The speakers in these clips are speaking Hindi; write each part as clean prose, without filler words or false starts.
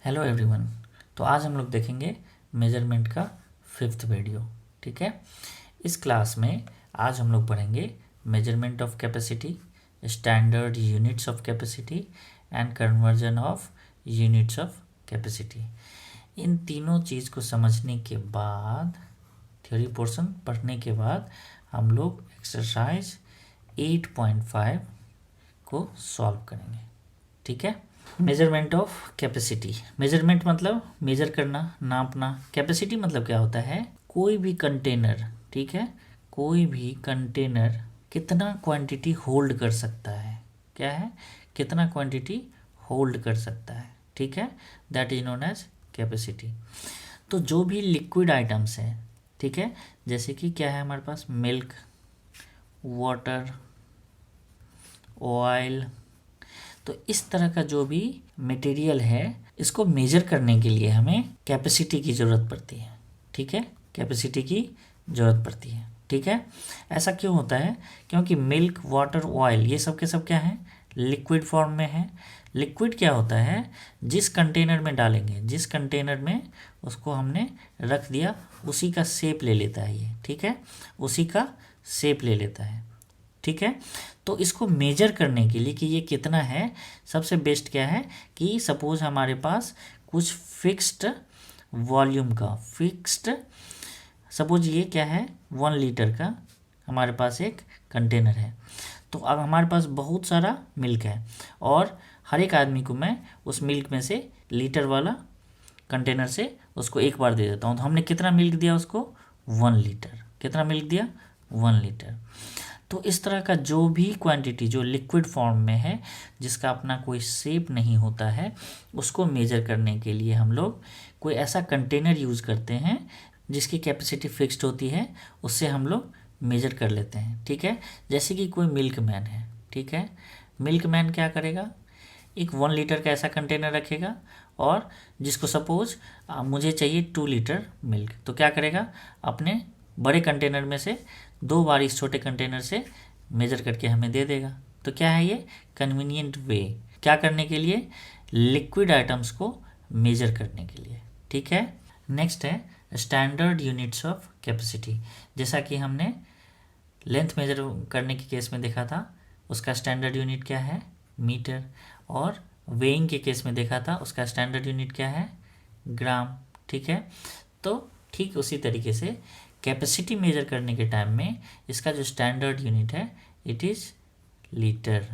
Hello everyone. तो आज हम लोग देखेंगे मेजरमेंट का 5th वीडियो। ठीक है, इस क्लास में आज हम लोग पढ़ेंगे measurement of capacity, standard units of capacity and conversion of units of capacity. इन तीनों चीज़ को समझने के बाद, थ्योरी पोर्शन पढ़ने के बाद, हम लोग एक्सरसाइज 8.5 को सॉल्व करेंगे। ठीक है, मेजरमेंट ऑफ कैपेसिटी। मेजरमेंट मतलब मेजर करना, नापना। कैपेसिटी मतलब क्या होता है, कोई भी कंटेनर, ठीक है, कोई भी कंटेनर कितना क्वांटिटी होल्ड कर सकता है। क्या है, कितना क्वांटिटी होल्ड कर सकता है। ठीक है, that is known as capacity. तो जो भी लिक्विड आइटम्स हैं, ठीक है, जैसे कि क्या है हमारे पास, मिल्क, वाटर, ऑयल, तो इस तरह का जो भी मटेरियल है, इसको मेजर करने के लिए हमें कैपेसिटी की ज़रूरत पड़ती है। ठीक है, कैपेसिटी की ज़रूरत पड़ती है। ठीक है, ऐसा क्यों होता है, क्योंकि मिल्क, वाटर, ऑयल ये सब के सब क्या है, लिक्विड फॉर्म में है। लिक्विड क्या होता है, जिस कंटेनर में डालेंगे, जिस कंटेनर में उसको हमने रख दिया, उसी का शेप ले लेता है ये। ठीक है, उसी का शेप ले लेता है। ठीक है, तो इसको मेजर करने के लिए कि ये कितना है, सबसे बेस्ट क्या है कि सपोज हमारे पास कुछ फिक्स्ड वॉल्यूम का, फिक्स्ड, सपोज ये क्या है 1 लीटर का हमारे पास एक कंटेनर है। तो अब हमारे पास बहुत सारा मिल्क है और हर एक आदमी को मैं उस मिल्क में से लीटर वाला कंटेनर से उसको एक बार दे देता हूँ। तो हमने कितना मिल्क दिया उसको, 1 लीटर। कितना मिल्क दिया, 1 लीटर। तो इस तरह का जो भी क्वांटिटी जो लिक्विड फॉर्म में है, जिसका अपना कोई शेप नहीं होता है, उसको मेजर करने के लिए हम लोग कोई ऐसा कंटेनर यूज़ करते हैं जिसकी कैपेसिटी फिक्स्ड होती है, उससे हम लोग मेजर कर लेते हैं। ठीक है, जैसे कि कोई मिल्क मैन है। ठीक है, मिल्क मैन क्या करेगा, एक 1 लीटर का ऐसा कंटेनर रखेगा और जिसको सपोज मुझे चाहिए 2 लीटर मिल्क, तो क्या करेगा, अपने बड़े कंटेनर में से 2 बार इस छोटे कंटेनर से मेजर करके हमें दे देगा। तो क्या है ये, कन्वीनियंट वे, क्या करने के लिए, लिक्विड आइटम्स को मेजर करने के लिए। ठीक है, नेक्स्ट है स्टैंडर्ड यूनिट्स ऑफ कैपेसिटी। जैसा कि हमने लेंथ मेजर करने के केस में देखा था, उसका स्टैंडर्ड यूनिट क्या है, मीटर, और वेइंग के केस में देखा था, उसका स्टैंडर्ड यूनिट क्या है, ग्राम। ठीक है, तो ठीक उसी तरीके से कैपेसिटी मेजर करने के टाइम में इसका जो स्टैंडर्ड यूनिट है, इट इज़ लीटर।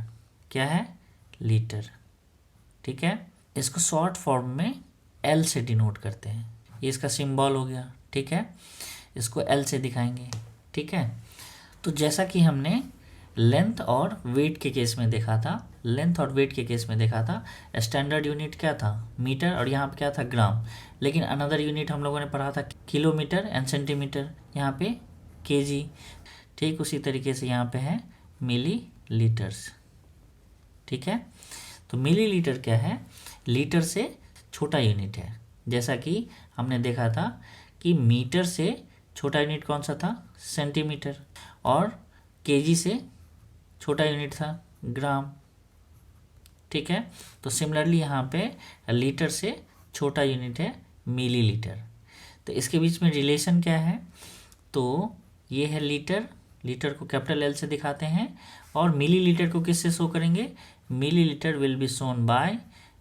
क्या है, लीटर। ठीक है, इसको शॉर्ट फॉर्म में एल से डिनोट करते हैं, ये इसका सिंबल हो गया। ठीक है, इसको एल से दिखाएंगे। ठीक है, तो जैसा कि हमने लेंथ और वेट के केस में देखा था, लेंथ और वेट के केस में देखा था, स्टैंडर्ड यूनिट क्या था, मीटर, और यहाँ पे क्या था, ग्राम। लेकिन अनदर यूनिट हम लोगों ने पढ़ा था किलोमीटर एंड सेंटीमीटर, यहाँ पे केजी। ठीक उसी तरीके से यहाँ पे है मिली लीटर्स। ठीक है, तो मिली लीटर क्या है, लीटर से छोटा यूनिट है। जैसा कि हमने देखा था कि मीटर से छोटा यूनिट कौन सा था, सेंटीमीटर, और केजी से छोटा यूनिट था ग्राम। ठीक है, तो सिमिलरली यहाँ पे लीटर से छोटा यूनिट है मिली लीटर। तो इसके बीच में रिलेशन क्या है, तो ये है लीटर, लीटर को कैपिटल एल से दिखाते हैं, और मिली लीटर को किससे शो करेंगे, millilitre will be shown by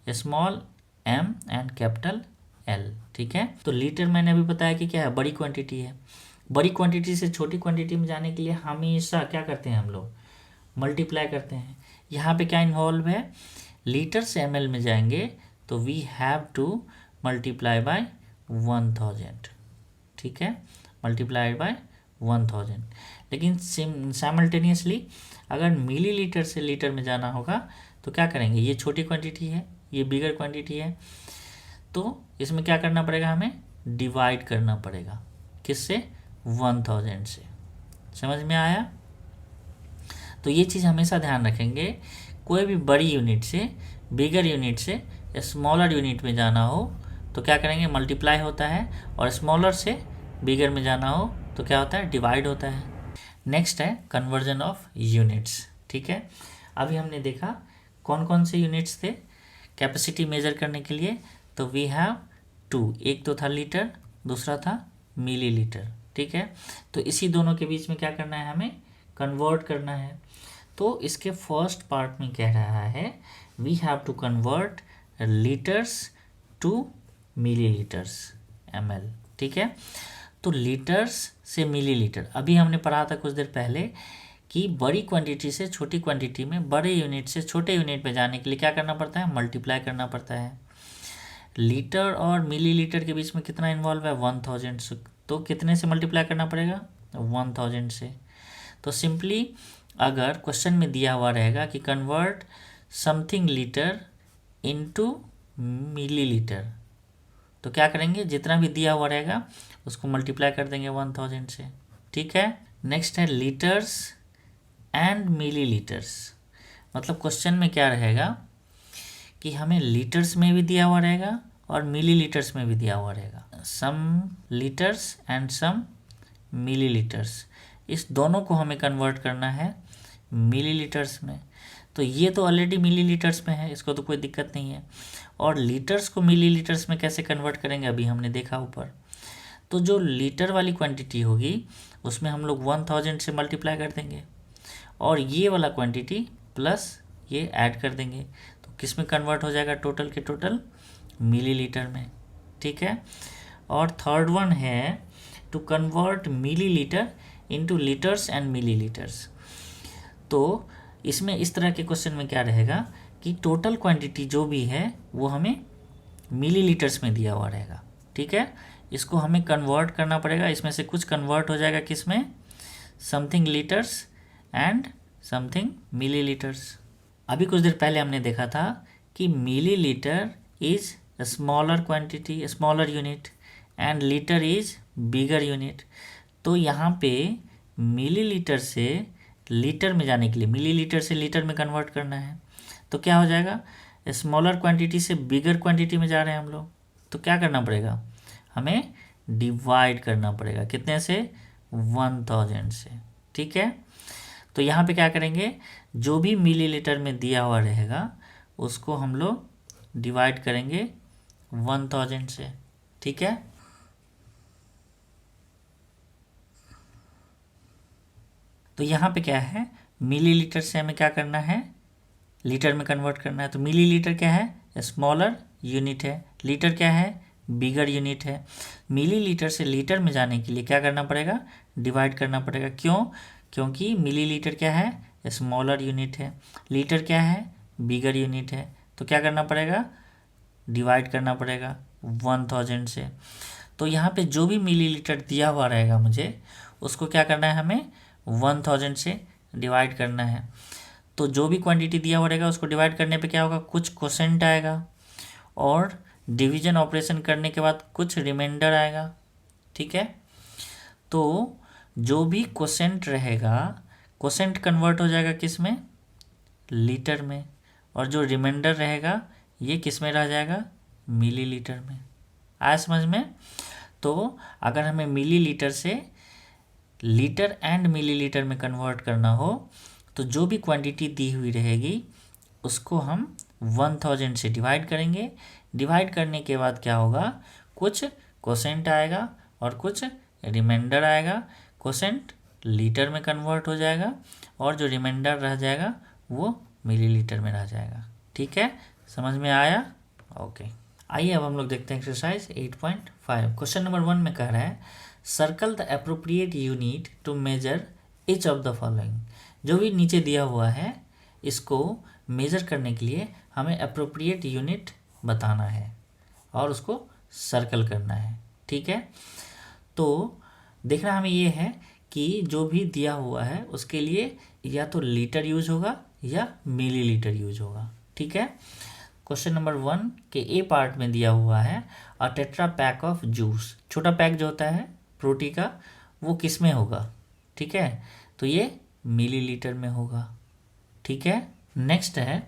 small M and capital L. ठीक है, तो लीटर मैंने अभी बताया कि क्या है, बड़ी क्वांटिटी है। बड़ी क्वांटिटी से छोटी क्वांटिटी में जाने के लिए हमेशा क्या करते हैं हम लोग, मल्टीप्लाई करते हैं। यहाँ पे क्या इन्वॉल्व है, लीटर से एमएल में जाएंगे तो we have to multiply by 1000। ठीक है, मल्टीप्लाई बाय 1000। लेकिन साइमल्टेनियसली अगर मिली लीटर से लीटर में जाना होगा तो क्या करेंगे, ये छोटी क्वांटिटी है, ये बिगर क्वांटिटी है, तो इसमें क्या करना पड़ेगा, हमें डिवाइड करना पड़ेगा, किससे, 1000 से। समझ में आया। तो ये चीज़ हमेशा ध्यान रखेंगे, कोई भी बड़ी यूनिट से बिगर यूनिट से स्मॉलर यूनिट में जाना हो तो क्या करेंगे, मल्टीप्लाई होता है, और स्मॉलर से बिगर में जाना हो तो क्या होता है, डिवाइड होता है। नेक्स्ट है कन्वर्जन ऑफ यूनिट्स। ठीक है, अभी हमने देखा कौन कौन से यूनिट्स थे कैपेसिटी मेजर करने के लिए, तो वी हैव 2, एक तो था लीटर, दूसरा था मिलीलीटर, ठीक है। तो इसी दोनों के बीच में क्या करना है, हमें कन्वर्ट करना है। तो इसके फर्स्ट पार्ट में कह रहा है we have to convert litres to millilitres ml, ठीक है। तो लीटर्स से मिलीलीटर, अभी हमने पढ़ा था कुछ देर पहले कि बड़ी क्वांटिटी से छोटी क्वांटिटी में, बड़े यूनिट से छोटे यूनिट में जाने के लिए क्या करना पड़ता है, मल्टीप्लाई करना पड़ता है। लीटर और मिलीलीटर के बीच में कितना इन्वॉल्व है, 1000 तो कितने से मल्टीप्लाई करना पड़ेगा, 1000 से। तो सिंपली अगर क्वेश्चन में दिया हुआ रहेगा कि convert something litre into millilitre, तो क्या करेंगे, जितना भी दिया हुआ रहेगा उसको मल्टीप्लाई कर देंगे 1000 से, ठीक है। नेक्स्ट है लीटर्स एंड मिलीलीटर्स, मतलब क्वेश्चन में क्या रहेगा कि हमें लीटर्स में भी दिया हुआ रहेगा और मिलीलीटर्स में भी दिया हुआ रहेगा, सम लीटर्स एंड सम मिलीलीटर्स, इस दोनों को हमें कन्वर्ट करना है मिलीलीटर्स में। तो ये तो ऑलरेडी मिलीलीटर्स में है, इसको तो कोई दिक्कत नहीं है। और लीटर्स को मिलीलीटर्स में कैसे कन्वर्ट करेंगे, अभी हमने देखा ऊपर। तो जो लीटर वाली क्वांटिटी होगी उसमें हम लोग 1000 से मल्टीप्लाई कर देंगे और ये वाला क्वांटिटी प्लस ये ऐड कर देंगे, तो किस में कन्वर्ट हो जाएगा, टोटल के टोटल मिलीलीटर में, ठीक है। और थर्ड वन है to convert millilitre into litres and millilitres. तो इसमें इस तरह के क्वेश्चन में क्या रहेगा कि टोटल क्वांटिटी जो भी है वो हमें मिलीलीटर्स में दिया हुआ रहेगा, ठीक है। इसको हमें कन्वर्ट करना पड़ेगा, इसमें से कुछ कन्वर्ट हो जाएगा किस में, something litres and something millilitres. अभी कुछ देर पहले हमने देखा था कि millilitre is smaller quantity, smaller unit and litre is bigger unit. तो यहाँ पे मिलीलीटर से लीटर में जाने के लिए मिलीलीटर से लीटर में कन्वर्ट करना है, तो क्या हो जाएगा, स्मॉलर क्वांटिटी से बिगर क्वांटिटी में जा रहे हैं हम लोग, तो क्या करना पड़ेगा, हमें डिवाइड करना पड़ेगा, कितने से, 1000 से, ठीक है। तो यहाँ पे क्या करेंगे, जो भी मिलीलीटर में दिया हुआ रहेगा उसको हम लोग डिवाइड करेंगे 1000 से, ठीक है। तो यहाँ पे क्या है, मिलीलीटर से हमें क्या करना है, लीटर में कन्वर्ट करना है। तो मिलीलीटर क्या है, स्मॉलर यूनिट है, लीटर क्या है, बिगर यूनिट है। मिलीलीटर से लीटर में जाने के लिए क्या करना पड़ेगा, डिवाइड करना पड़ेगा। क्यों, क्योंकि मिलीलीटर क्या है, स्मॉलर यूनिट है, लीटर क्या है, बिगर यूनिट है। तो क्या करना पड़ेगा, डिवाइड करना पड़ेगा 1000 से। तो यहाँ पे जो भी मिलीलीटर दिया हुआ रहेगा मुझे उसको क्या करना है, हमें 1000 से डिवाइड करना है। तो जो भी क्वांटिटी दिया हुआ रहेगा उसको डिवाइड करने पे क्या होगा, कुछ क्वोशेंट आएगा और डिवीजन ऑपरेशन करने के बाद कुछ रिमाइंडर आएगा, ठीक है। तो जो भी क्वोशेंट रहेगा, क्वोशेंट कन्वर्ट हो जाएगा किस में, लीटर में, और जो रिमाइंडर रहेगा ये किस में रह जाएगा, मिलीलीटर में। आया समझ में। तो अगर हमें मिलीलीटर से लीटर एंड मिलीलीटर में कन्वर्ट करना हो तो जो भी क्वांटिटी दी हुई रहेगी उसको हम 1000 से डिवाइड करेंगे। डिवाइड करने के बाद क्या होगा, कुछ क्वोशेंट आएगा और कुछ रिमाइंडर आएगा। क्वोशेंट लीटर में कन्वर्ट हो जाएगा और जो रिमाइंडर रह जाएगा वो मिलीलीटर में रह जाएगा, ठीक है। समझ में आया, ओके। आइए अब हम लोग देखते हैं एक्सरसाइज 8.5। क्वेश्चन नंबर 1 में कह रहा है circle the appropriate unit to measure each of the following. जो भी नीचे दिया हुआ है इसको मेजर करने के लिए हमें एप्रोप्रिएट यूनिट बताना है और उसको सर्कल करना है, ठीक है। तो देखना हमें ये है कि जो भी दिया हुआ है उसके लिए या तो लीटर यूज होगा या मिलीलीटर यूज होगा, ठीक है। क्वेश्चन नंबर 1 के ए पार्ट में दिया हुआ है अ टेट्रा पैक ऑफ जूस। छोटा पैक जो होता है फ्रूटी का वो किस में होगा, ठीक है। तो ये मिलीलीटर में होगा, ठीक है। नेक्स्ट है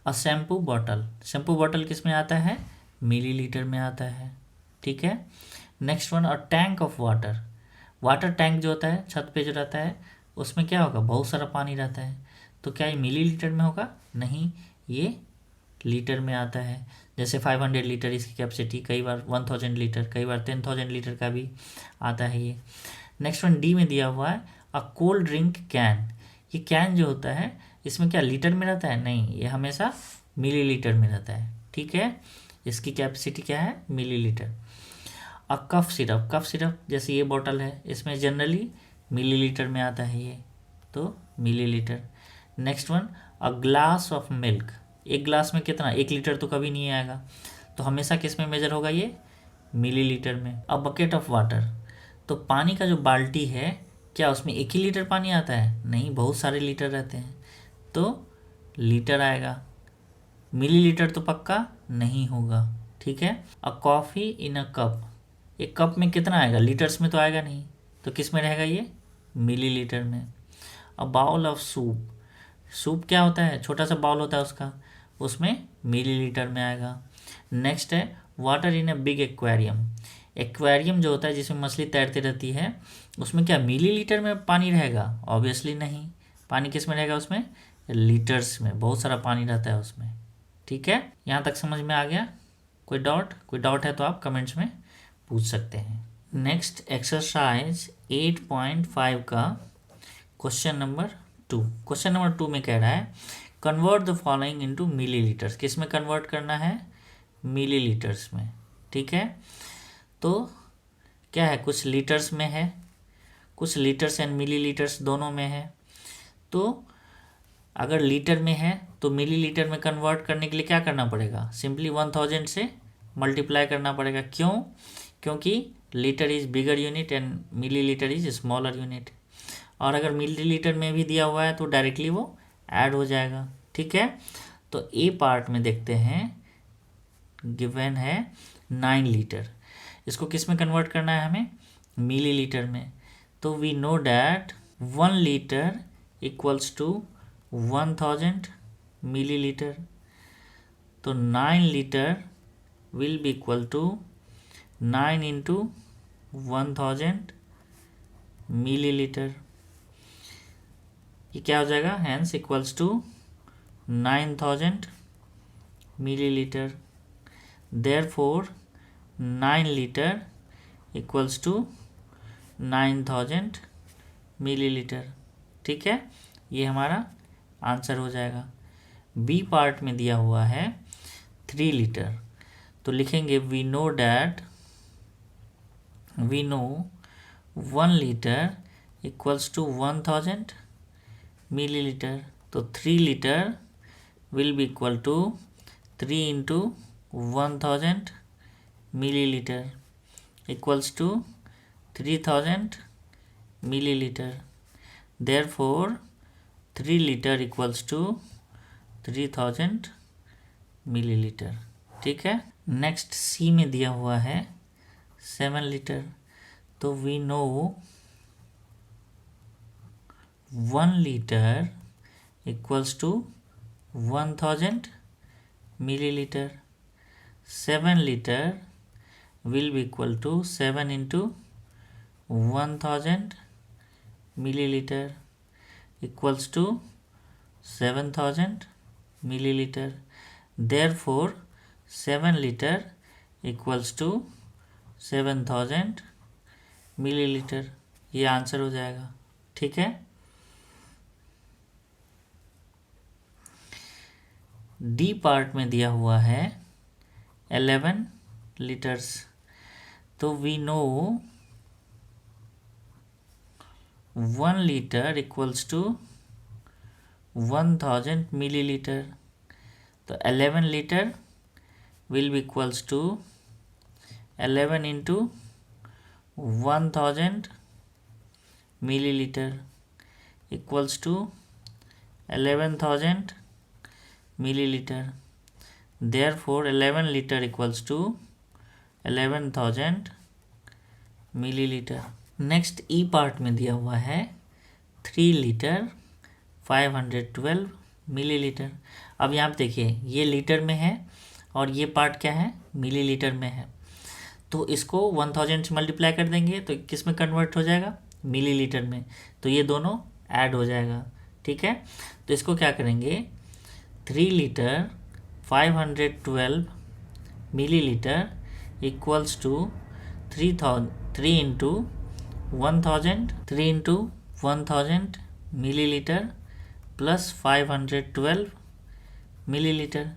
अ शैम्पू बॉटल। शैम्पू बॉटल किस में आता है, मिलीलीटर में आता है, ठीक है। Next one a tank of water. Water tank जो होता है छत पे जो रहता है उसमें क्या होगा, बहुत सारा पानी रहता है, तो क्या ये मिलीलीटर में होगा, नहीं, ये लीटर में आता है। जैसे 500 लीटर इसकी कैपेसिटी, कई बार 1000 लीटर, कई बार 10,000 लीटर का भी आता है ये। नेक्स्ट वन डी में दिया हुआ है अ कोल्ड ड्रिंक कैन। ये कैन जो होता है इसमें क्या लीटर में रहता है? नहीं, ये हमेशा मिलीलीटर में रहता है, ठीक है। इसकी कैपेसिटी क्या है? मिलीलीटर। अ कफ सिरप, कफ सिरप जैसे ये बॉटल है, इसमें जनरली मिलीलीटर में आता है ये, तो millilitre. Next one a glass of milk. एक ग्लास में कितना? 1 लीटर तो कभी नहीं आएगा, तो हमेशा किस में मेजर होगा ये? मिलीलीटर में। अ बकेट ऑफ वाटर, तो पानी का जो बाल्टी है क्या उसमें 1 ही लीटर पानी आता है? नहीं, बहुत सारे लीटर रहते हैं, तो लीटर आएगा। मिलीलीटर तो पक्का नहीं होगा, ठीक है। A coffee in a cup, एक कप में कितना आएगा? लीटर्स में तो आएगा नहीं, तो किस में रहेगा ये? मिलीलीटर में। A bowl of soup, soup क्या होता है? छोटा सा बाउल होता है उसका, उसमें मिलीलीटर में आएगा। नेक्स्ट है water in a big aquarium. Aquarium जो होता है जिसमें मछली तैरती रहती है, उसमें क्या मिलीलीटर में पानी रहेगा? ऑब्वियसली नहीं, पानी किस में रहेगा उसमें? लीटर्स में, बहुत सारा पानी रहता है उसमें, ठीक है। यहाँ तक समझ में आ गया? कोई डाउट है तो आप कमेंट्स में पूछ सकते हैं। नेक्स्ट एक्सरसाइज 8.5 का क्वेश्चन नंबर 2। क्वेश्चन नंबर 2 में कह रहा है convert the following into millilitres. किस में कन्वर्ट करना है? मिलीलीटर्स में, ठीक है। तो क्या है, कुछ लीटर्स में है, कुछ लीटर्स एंड मिलीलीटर्स दोनों में है। तो अगर लीटर में है तो मिलीलीटर में कन्वर्ट करने के लिए क्या करना पड़ेगा? सिंपली 1000 से मल्टीप्लाई करना पड़ेगा। क्यों? क्योंकि litre is bigger unit and millilitre is smaller unit. और अगर मिलीलीटर में भी दिया हुआ है तो डायरेक्टली वो ऐड हो जाएगा, ठीक है। तो ए पार्ट में देखते हैं, गिवन है 9 लीटर, इसको किस में कन्वर्ट करना है हमें? मिलीलीटर में। तो we know that 1 litre equals to 1000 millilitre. तो 9 litre will be equal to 9 into 1000 millilitre. ये क्या हो जाएगा? Hence equals to 9000 millilitre. Therefore 9 litre equals to 9000 millilitre, ठीक है। ये हमारा आंसर हो जाएगा। बी पार्ट में दिया हुआ है 3 लीटर, तो लिखेंगे we know 1 litre equals to 1000 millilitre. तो 3 litre will be equal to 3 into 1000 millilitre equals to 3000 millilitre. Therefore 3 litre equals to 3000 millilitre, ठीक है। नेक्स्ट सी में दिया हुआ है 7 लीटर, तो we know 1 litre equals to 1000 millilitre. 7 litre will be equal to 7 into 1000 milliliter equals to 7000 milliliter. Therefore 7 liter equals to 7000 milliliter। ये आंसर हो जाएगा, ठीक है। डी पार्ट में दिया हुआ है 11 लीटर्स, तो we know 1 litre equals to 1000 millilitre. तो 11 litre will be equals to 11 into 1000 millilitre equals to 11,000 millilitre. Therefore 11 liter equals to 11,000 millilitre. Next E part में दिया हुआ है 3 लीटर 512 मिलीलीटर। अब यहाँ पे देखिए ये लीटर में है और ये पार्ट क्या है? मिलीलीटर में है। तो इसको 1000 से मल्टीप्लाई कर देंगे तो किस में कन्वर्ट हो जाएगा? मिलीलीटर में। तो ये दोनों ऐड हो जाएगा, ठीक है। तो इसको क्या करेंगे? 3 litre 512 millilitre equals to 3 into 1000 millilitre plus 512 millilitre.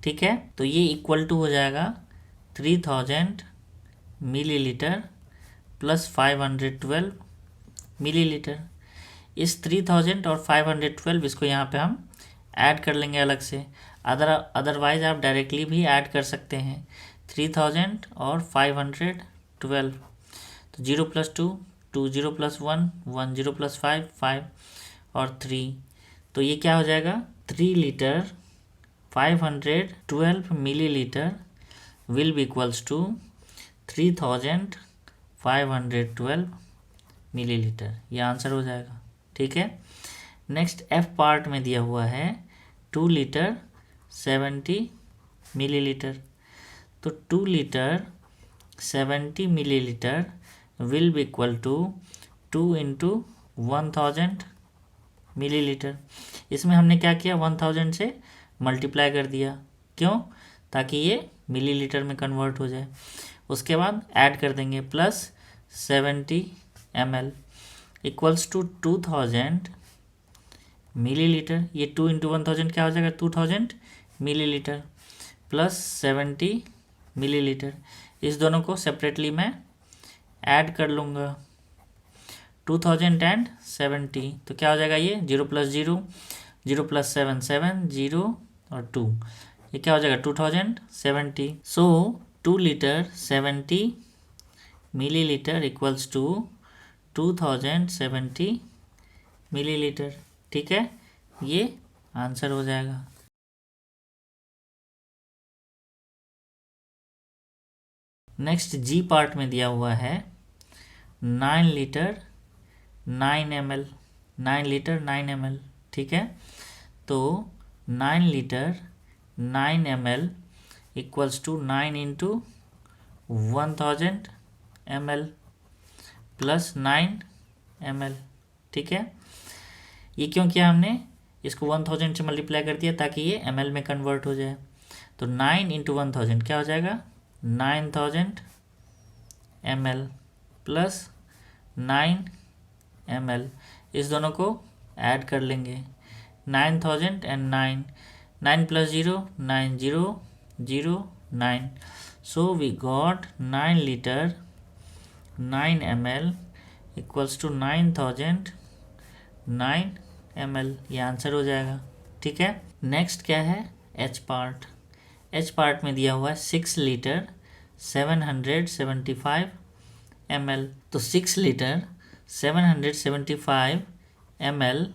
ठीक है, तो ये इक्वल टू हो जाएगा 3000 मिलीलीटर प्लस 512 मिलीलीटर। इस 3000 और 512 इसको यहाँ पे हम ऐड कर लेंगे अलग से। अदरवाइज आप डायरेक्टली भी ऐड कर सकते हैं 3000 और 512। तो 0 + 2 2, 0 + 1 1, 0 + 5 5 और 3। तो ये क्या हो जाएगा 3 litre 512 millilitre will be equals to 3512 millilitre. ये आंसर हो जाएगा। ठीक है, नेक्स्ट एफ पार्ट में दिया हुआ है 2 लीटर 70 मिलीलीटर। तो 2 litre 70 millilitre will be equal to 2 into 1000 millilitre. इसमें हमने क्या किया 1000 से मल्टीप्लाई कर दिया। क्यों? ताकि ये मिलीलीटर में कन्वर्ट हो जाए। उसके बाद ऐड कर देंगे plus 70 ml equals to 2000 millilitre. ये 2 इंटू 1000 क्या हो जाएगा 2000 मिलीलीटर प्लस 70 मिलीलीटर। इस दोनों को सेपरेटली मैं ऐड कर लूँगा 2000 एंड 70। तो क्या हो जाएगा ये 0 + 0 0 + 7 7 0 और 2। ये क्या हो जाएगा 2070। So 2 litre 70 millilitre equals to 2070 millilitre. ठीक है, ये आंसर हो जाएगा। नेक्स्ट जी पार्ट में दिया हुआ है 9 लीटर 9 ml 9 लीटर 9 ml। ठीक है, तो 9 litre 9 ml equals to 9 into 1000 ml plus 9 ml। ठीक है, ये क्यों किया हमने? इसको 1000 से मल्टीप्लाई कर दिया ताकि ये ml में कन्वर्ट हो जाए। तो 9 इंटू 1000 क्या हो जाएगा 9000 ml प्लस 9 ml। इस दोनों को ऐड कर लेंगे 9000 and 9 9 + 0 9 0 0 9। So we got 9 litre 9 ml equals to 9000 9 ml। ये आंसर हो जाएगा। ठीक है, नेक्स्ट क्या है एच पार्ट। एच पार्ट में दिया हुआ है 6 लीटर 775 ml। तो 6 litre 775 ml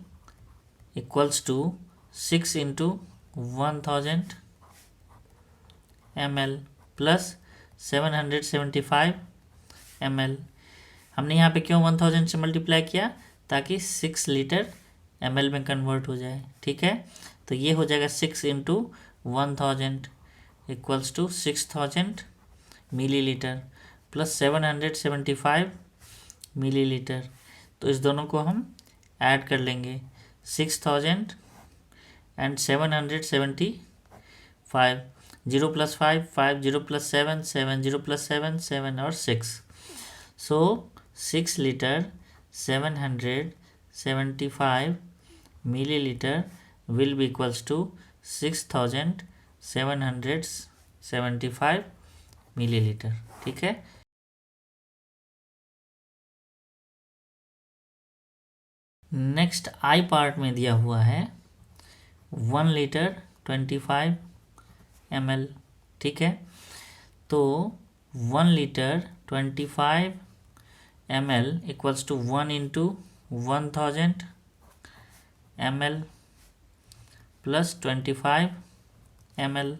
equals to 6 into 1000 ml plus 775 ml। हमने यहाँ पे क्यों 1000 से मल्टीप्लाई किया? ताकि 6 लीटर ml में कन्वर्ट हो जाए। ठीक है, तो ये हो जाएगा 6 into 1000 equals to 6000 millilitre plus 775 millilitre. तो इस दोनों को हम ऐड कर लेंगे 6000 एंड 775। 0 + 5 5 0 + 7 7 0 + 7 7 और 6। So 6 litre 775 millilitre will be equals to 6775 millilitre. ठीक है, नेक्स्ट आई पार्ट में दिया हुआ है 1 लीटर 25 ml। ठीक है, तो 1 litre 25 ml equals to 1 into 1000 ml plus 25 ml।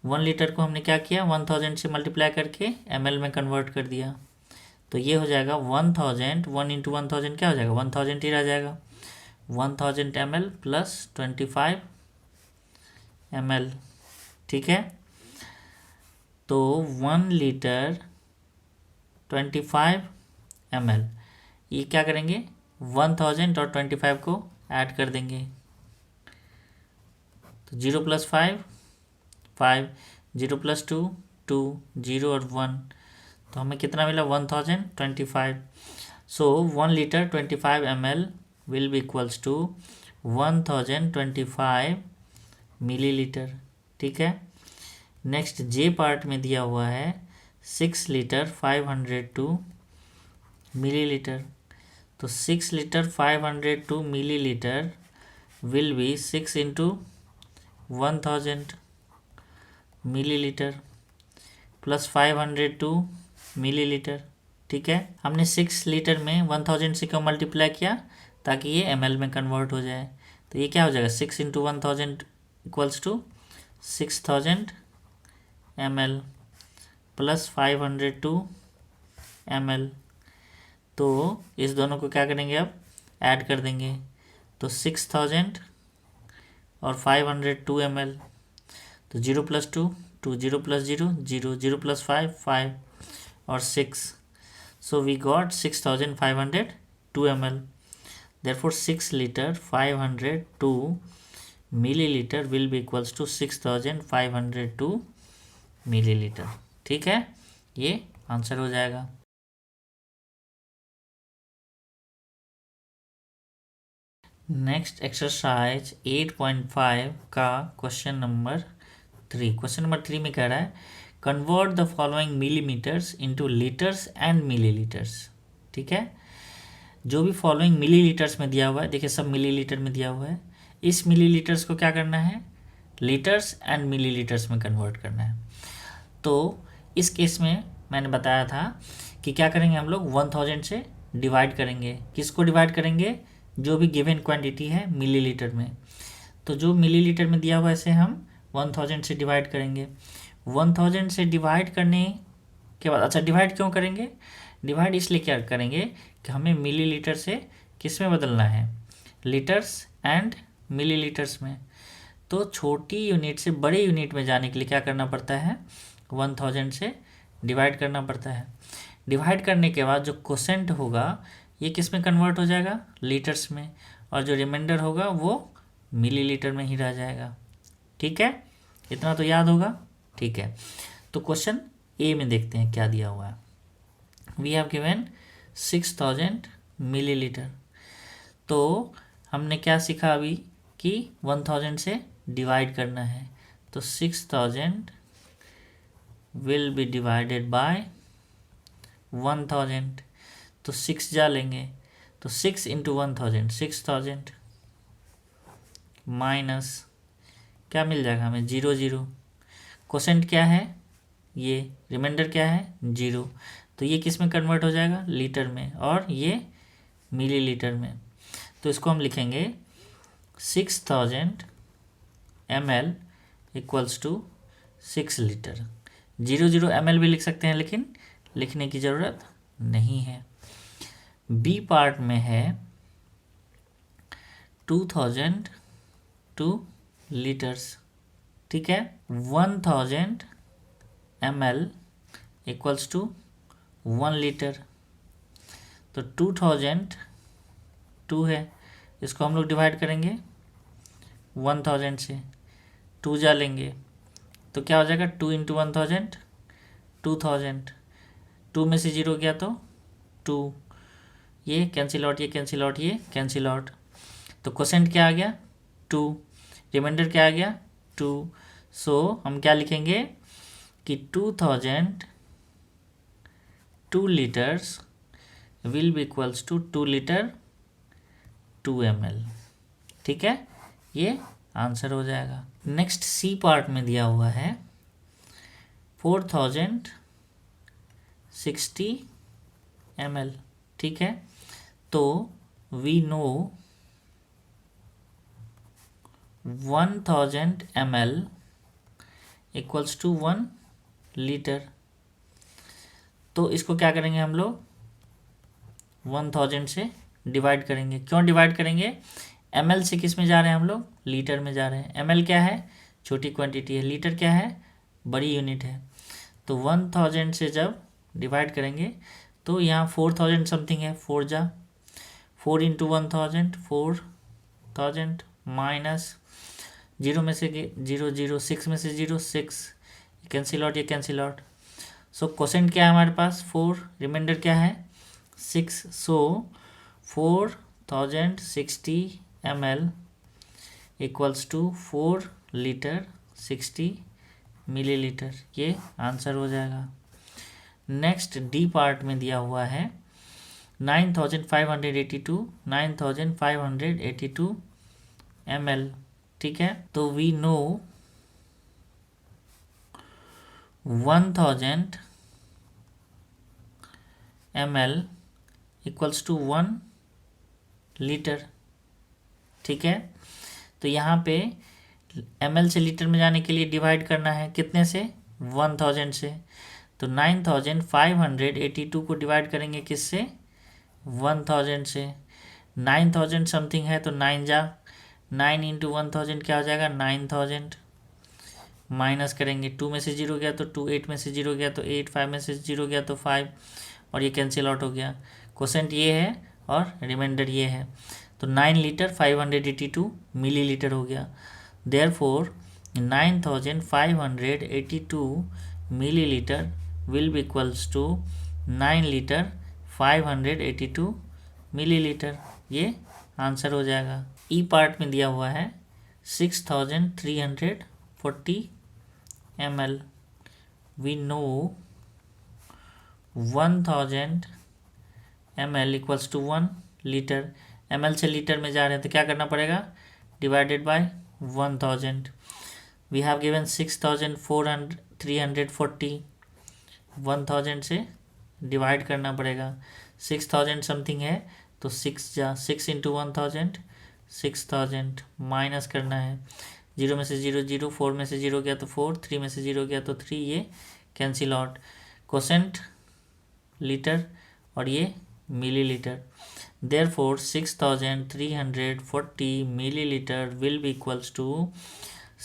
1 litre को हमने क्या किया 1000 से मल्टीप्लाई करके ml में कन्वर्ट कर दिया। तो ये हो जाएगा 1000 1 इंटू 1000 क्या हो जाएगा 1000 ही रह जाएगा 1000 ml प्लस 25 ml। ठीक है, तो 1 लीटर 25 ml ये क्या करेंगे 1000 और 25 को ऐड कर देंगे। तो 0 + 5 5 zero plus two, two, zero और वन, तो हमें कितना मिला 1025। So 1 litre 25 ml will be equals to 1025 millilitre. ठीक है। नेक्स्ट जे पार्ट में दिया हुआ है 6 लीटर 502 मिलीलीटर। तो 6 litre 502 millilitre will B 6 into 1000 millilitre plus 502 millilitre. ठीक है। हमने 6 लीटर में 1000 से क्यों मल्टीप्लाई किया, ताकि ये ml में कन्वर्ट हो जाए। तो ये क्या हो जाएगा 6 into 1000 equals to 6000 ml plus 502 ml। तो इस दोनों को क्या करेंगे, अब ऐड कर देंगे। तो 6000 और 502 ml, तो 0 plus two, two, 0 plus 0 0, 0 plus 5 5 और 6। So we got 6502 ml। Therefore 6 litre 502 millilitre will be equals to 6502 millilitre. ठीक है, ये आंसर हो जाएगा। नेक्स्ट एक्सरसाइज 8.5 का क्वेश्चन नंबर 3। क्वेश्चन नंबर 3 में कह रहा है convert the following millimetres into litres and millilitres. ठीक है। जो भी फॉलोइंग मिलीलीटर्स में दिया हुआ है, देखिए सब मिलीलीटर में दिया हुआ है, इस मिलीलीटर्स को क्या करना है, लीटर्स एंड मिलीलीटर्स में कन्वर्ट करना है। तो इस केस में मैंने बताया था कि क्या करेंगे, हम लोग 1000 से डिवाइड करेंगे। किसको डिवाइड करेंगे, जो भी गिवन क्वांटिटी है मिलीलीटर में। तो जो मिलीलीटर में दिया हुआ है इसे हम 1000 से डिवाइड करेंगे। 1000 से डिवाइड करने के बाद, अच्छा डिवाइड क्यों करेंगे, डिवाइड इसलिए क्या करेंगे कि हमें मिलीलीटर से किस में बदलना है, लीटर्स एंड मिलीलीटर्स में। तो छोटी यूनिट से बड़े यूनिट में जाने के लिए क्या करना पड़ता है, 1000 से डिवाइड करना पड़ता है। डिवाइड करने के बाद जो क्वोशेंट होगा ये किस में कन्वर्ट हो जाएगा, लीटर्स में, और जो रिमाइंडर होगा वो मिलीलीटर में ही रह जाएगा। ठीक है, इतना तो याद होगा। ठीक है, तो क्वेश्चन ए में देखते हैं क्या दिया हुआ है। We have given 6000 millilitre. तो हमने क्या सीखा अभी कि 1000 से डिवाइड करना है। तो 6000 विल बी डिवाइडेड बाय 1000। तो 6 जा लेंगे, तो 6 इंटू 1000 6000 माइनस क्या मिल जाएगा हमें, 0 0। क्वोशेंट क्या है, ये रिमाइंडर क्या है 0। तो ये किस में कन्वर्ट हो जाएगा, लीटर में, और ये मिलीलीटर में। तो इसको हम लिखेंगे 6000 ml equals to 6 litre. 0 0 ml भी लिख सकते हैं, लेकिन लिखने की ज़रूरत नहीं है। बी पार्ट में है 2002 लीटर्स। ठीक है, 1000 ml इक्वल्स टू 1 लीटर। तो 2002 है, इसको हम लोग डिवाइड करेंगे 1000 से, 2 जा लेंगे, तो क्या हो जाएगा 2 इंटू 1000 2000। 2 में से 0 गया तो 2, ये कैंसिल आउट, ये कैंसिल आउट, ये कैंसिल आउट। तो क्वोशेंट क्या आ गया 2, रिमाइंडर क्या आ गया 2। सो हम क्या लिखेंगे कि 2002 litres will be equals to 2 litre 2 ml। ठीक है, ये आंसर हो जाएगा। नेक्स्ट सी पार्ट में दिया हुआ है 4060 ml। ठीक है, तो we know 1000 ml equals to 1 litre. तो इसको क्या करेंगे हम लोग 1000 से डिवाइड करेंगे। क्यों डिवाइड करेंगे, ml से किस में जा रहे हैं हम लोग, लीटर में जा रहे हैं। ml क्या है, छोटी क्वांटिटी है, लीटर क्या है, बड़ी यूनिट है। तो 1000 से जब डिवाइड करेंगे तो यहाँ 4000 समथिंग है, 4 जा, 4 इंटू 1000 4000 माइनस 0 में से 0 0, 6 में से 0 6, कैंसिल आउट, ये कैंसिल आउट। सो क्वोशेंट क्या है हमारे पास 4, रिमाइंडर क्या है 6। So 4060 ml equals to 4 litre 60 millilitre, ये आंसर हो जाएगा। नेक्स्ट डी पार्ट में दिया हुआ है 9582 ml, ठीक है। तो we know 1000 ml equals to 1 litre, ठीक है। तो यहाँ पे ml से लीटर में जाने के लिए डिवाइड करना है कितने से 1000 से। तो 9582 को डिवाइड करेंगे किससे 1000 से। 9000 समथिंग है तो 9 जा 9 इंटू 1000 क्या हो जाएगा 9000। माइनस करेंगे 2 में से 0 गया तो 2, 8 में से 0 गया तो 8, 5 में से 0 गया तो 5, और ये कैंसिल आउट हो गया। क्वोशेंट ये है और रिमाइंडर ये है, तो 9 लीटर 582 मिलीलीटर हो गया। Therefore 9582 millilitre will be equals to 9 litre 582 millilitre, ये आंसर हो जाएगा। ई पार्ट में दिया हुआ है 6340 ml। We know 1000 ml equals to 1 litre. ml से लीटर में जा रहे हैं तो क्या करना पड़ेगा divided by 1000। We have given 6340, 1000 से डिवाइड करना पड़ेगा। 6000 समथिंग है तो 6 इंटू 1000 6000, माइनस करना है 0 में से 0 0, 4 में से 0 गया तो 4, 3 में से 0 गया तो 3, ये कैंसिल आउट। क्वोशेंट लीटर और ये millilitre. Therefore 6340 millilitre will be equals to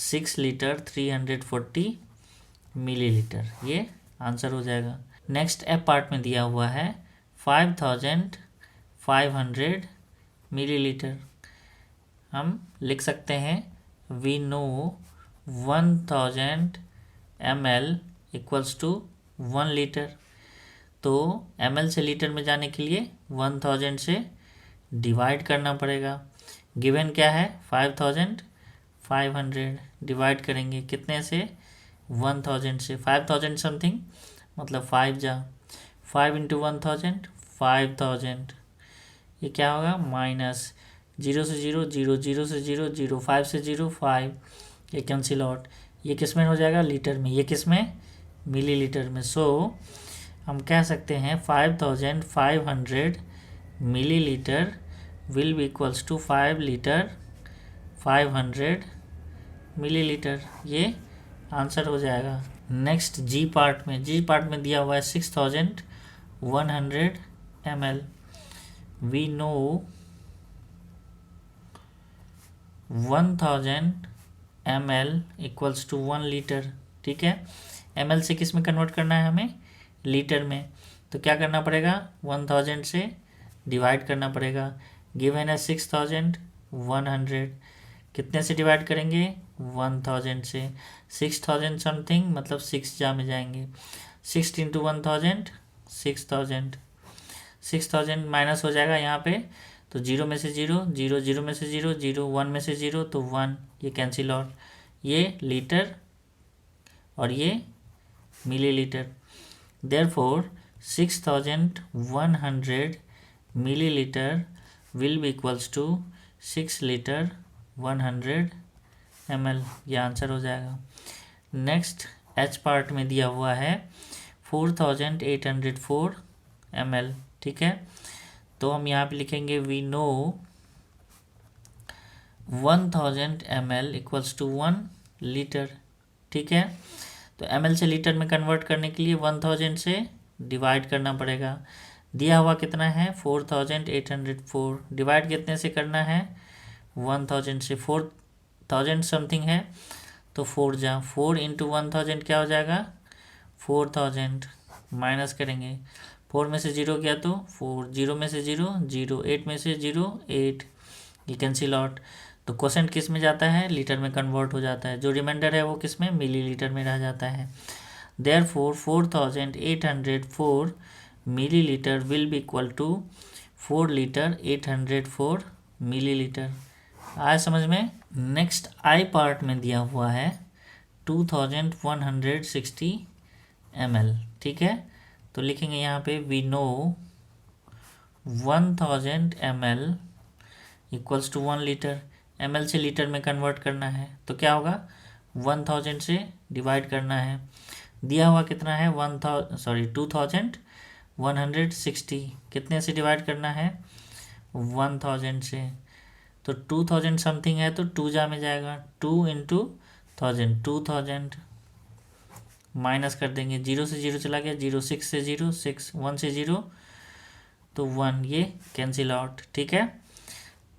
6 litre 340 millilitre, ये आंसर हो जाएगा। नेक्स्ट एफ पार्ट में दिया हुआ है 5500 मिलीलीटर। हम लिख सकते हैं we know 1000 ml equals to 1 litre. तो ml से लीटर में जाने के लिए 1000 से डिवाइड करना पड़ेगा। गिवन क्या है 5500, डिवाइड करेंगे कितने से 1000 से। 5000 समथिंग मतलब 5 जा 5 इंटू 1000 5000, ये क्या होगा माइनस 0 से 0 0, 0 से 0 0, 5 से 0 5, ये कैंसिल आउट। ये किस में हो जाएगा लीटर में, ये किस में मिलीलीटर में। सो हम कह सकते हैं 5500 millilitre will be equals to 5 litre 500 millilitre, ये आंसर हो जाएगा। नेक्स्ट जी पार्ट में दिया हुआ है 6100 ml। We know 1000 ml equals to 1 litre, ठीक है। ml से किस में कन्वर्ट करना है हमें लीटर में, तो क्या करना पड़ेगा 1000 से डिवाइड करना पड़ेगा। गिवन है 6100, कितने से डिवाइड करेंगे 1000 से। 6000 समथिंग मतलब 6 जा में जाएंगे 6 इंटू 1000 6000, 6000 माइनस हो जाएगा यहाँ पे, तो 0 में से 0 0, 0 में से 0 0, 1 में से 0 तो 1, ये कैंसिल आउट। ये लीटर और ये millilitre. Therefore 6100 millilitre will be equals to 6 litre 100 ml, ये आंसर हो जाएगा। नेक्स्ट एच पार्ट में दिया हुआ है 4804 ml, ठीक है। तो हम यहाँ पे लिखेंगे we know 1000 ml equals to 1 litre, ठीक है। तो ml से लीटर में कन्वर्ट करने के लिए 1000 से डिवाइड करना पड़ेगा। दिया हुआ कितना है 4804, डिवाइड कितने से करना है 1000 से। 4000 समथिंग है तो 4 जा 4 इंटू 1000 क्या हो जाएगा 4000, माइनस करेंगे 4 में से 0 गया तो 4, 0 में से 0 0, 8 में से 0 8, ये कैंसिल आउट। तो क्वोशेंट किस में जाता है, लीटर में कन्वर्ट हो जाता है, जो रिमाइंडर है वो किस में, मिलीलीटर में रह जाता है। Therefore 4804 millilitre will be equal to 4 litre 804 millilitre. आया समझ में। नेक्स्ट आई पार्ट में दिया हुआ है 2160 ml, ठीक है। तो लिखेंगे यहाँ पे we know 1000 ml equals to 1 litre. ml से लीटर में कन्वर्ट करना है तो क्या होगा, 1000 से डिवाइड करना है। दिया हुआ कितना है 2160, कितने से डिवाइड करना है, 1000 से। तो 2000 समथिंग है तो 2 जा में जाएगा, 2 इंटू 1000, 2000 माइनस कर देंगे, 0 से 0 चला गया, 0 6 से 0 6, 1 से 0 तो 1, ये कैंसिल आउट, ठीक है।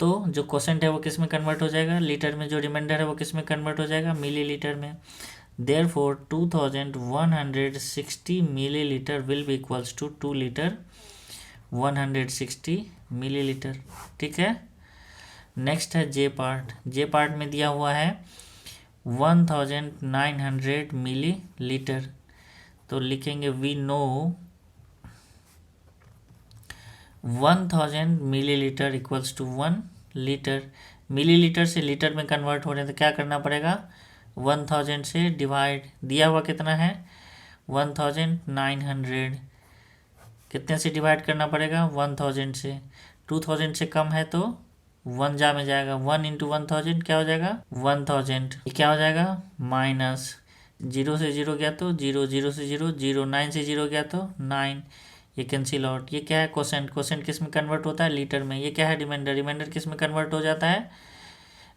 तो जो क्वोशेंट है वो किस में कन्वर्ट हो जाएगा, लीटर में, जो रिमाइंडर है वो किस में कन्वर्ट हो जाएगा, मिलीलीटर में। Therefore 2160 millilitre will be equals to 2 litre 160 millilitre, ठीक है। नेक्स्ट है जे पार्ट। जे पार्ट में दिया हुआ है 1900 मिलीलीटर। तो लिखेंगे we know 1000 millilitre equals to 1 litre. Millilitre से लीटर में कन्वर्ट हो रहे हैं तो क्या करना पड़ेगा, 1000 से डिवाइड, दिया हुआ कितना है 1900, कितने से डिवाइड करना पड़ेगा, 1000 से। 2000 से कम है तो 1 जा में जाएगा, 1 इंटू 1000 क्या हो जाएगा 1000, ये क्या हो जाएगा माइनस, 0 से 0 गया तो 0, 0 से 0 0, 9 से 0 गया तो 9, ये कैंसिल आउट। ये क्या है क्वोशेंट, क्वोशेंट किस में कन्वर्ट होता है, लीटर में। ये क्या है रिमाइंडर, रिमाइंडर किस में कन्वर्ट हो जाता है,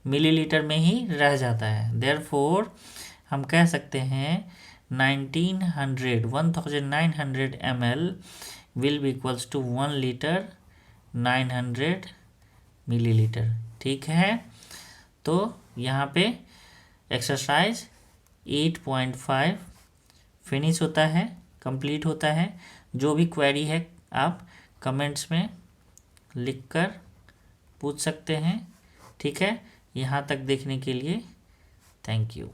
मिलीलीटर में ही रह जाता है। देयरफॉर हम कह सकते हैं 1900 ml will be equals to 1 litre 900 millilitre, ठीक है। तो यहाँ पे एक्सरसाइज 8.5 फिनिश होता है, कंप्लीट होता है। जो भी क्वेरी है आप कमेंट्स में लिखकर पूछ सकते हैं, ठीक है। यहाँ तक देखने के लिए थैंक यू।